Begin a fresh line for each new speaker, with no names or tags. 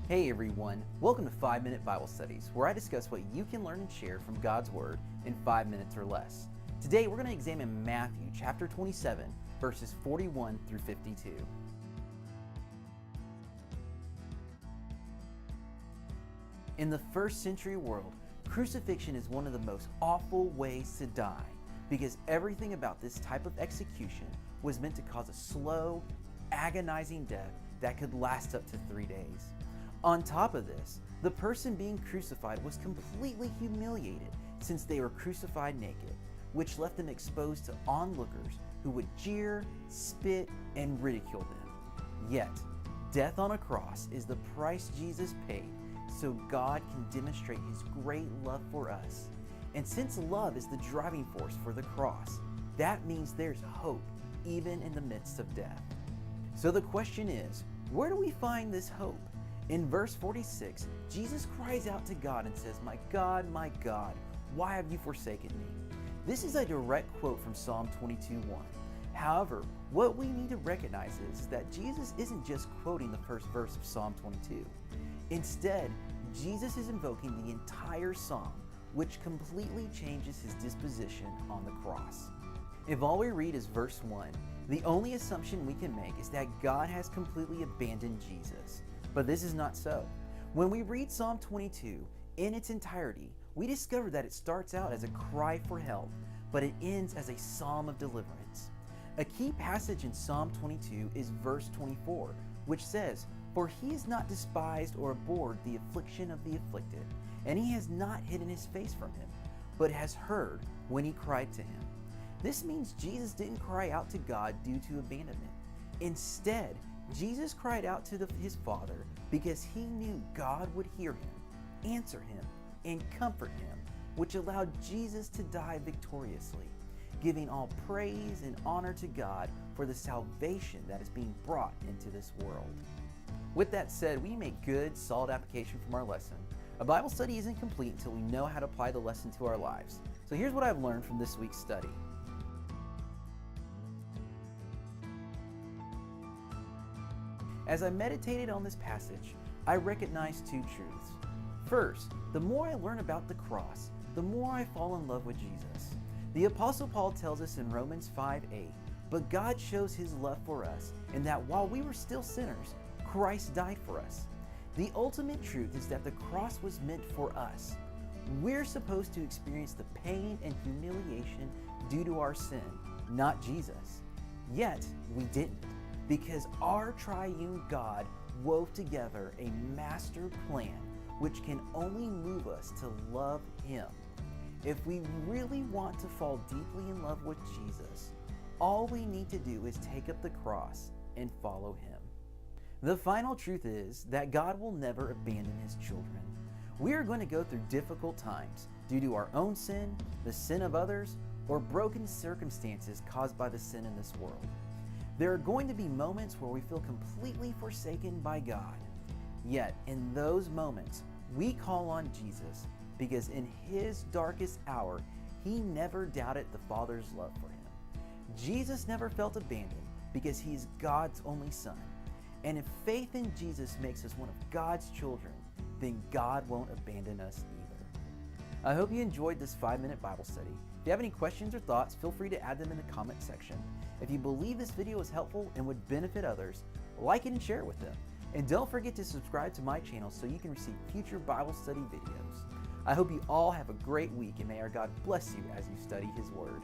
Hey everyone, welcome to 5-Minute Bible Studies, where I discuss what you can learn and share from God's Word in 5 minutes or less. Today we're going to examine Matthew chapter 27, verses 41 through 52. In the first century world, crucifixion is one of the most awful ways to die because everything about this type of execution was meant to cause a slow, agonizing death that could last up to 3 days. On top of this, the person being crucified was completely humiliated since they were crucified naked, which left them exposed to onlookers who would jeer, spit, and ridicule them. Yet, death on a cross is the price Jesus paid so God can demonstrate His great love for us. And since love is the driving force for the cross, that means there's hope even in the midst of death. So the question is, where do we find this hope? In verse 46, Jesus cries out to God and says, my God, why have you forsaken me?" This is a direct quote from Psalm 22:1. However, what we need to recognize is that Jesus isn't just quoting the first verse of Psalm 22. Instead, Jesus is invoking the entire psalm, which completely changes his disposition on the cross. If all we read is verse 1, the only assumption we can make is that God has completely abandoned Jesus. But this is not so. When we read Psalm 22 in its entirety, we discover that it starts out as a cry for help, but it ends as a psalm of deliverance. A key passage in Psalm 22 is verse 24, which says, "For he has not despised or abhorred the affliction of the afflicted, and he has not hidden his face from him, but has heard when he cried to him." This means Jesus didn't cry out to God due to abandonment. Instead, Jesus cried out to his Father because he knew God would hear him, answer him, and comfort him, which allowed Jesus to die victoriously, giving all praise and honor to God for the salvation that is being brought into this world. With that said, we make good, solid application from our lesson. A Bible study isn't complete until we know how to apply the lesson to our lives. So here's what I've learned from this week's study. As I meditated on this passage, I recognized two truths. First, the more I learn about the cross, the more I fall in love with Jesus. The Apostle Paul tells us in Romans 5:8, "But God shows His love for us in that while we were still sinners, Christ died for us." The ultimate truth is that the cross was meant for us. We're supposed to experience the pain and humiliation due to our sin, not Jesus. Yet, we didn't. Because our triune God wove together a master plan which can only move us to love Him. If we really want to fall deeply in love with Jesus, all we need to do is take up the cross and follow Him. The final truth is that God will never abandon His children. We are going to go through difficult times due to our own sin, the sin of others, or broken circumstances caused by the sin in this world. There are going to be moments where we feel completely forsaken by God. Yet, in those moments, we call on Jesus because in His darkest hour, He never doubted the Father's love for Him. Jesus never felt abandoned because He is God's only Son. And if faith in Jesus makes us one of God's children, then God won't abandon us either. I hope you enjoyed this 5-minute Bible study. If you have any questions or thoughts, feel free to add them in the comment section. If you believe this video is helpful and would benefit others, like it and share it with them. And don't forget to subscribe to my channel so you can receive future Bible study videos. I hope you all have a great week and may our God bless you as you study His Word.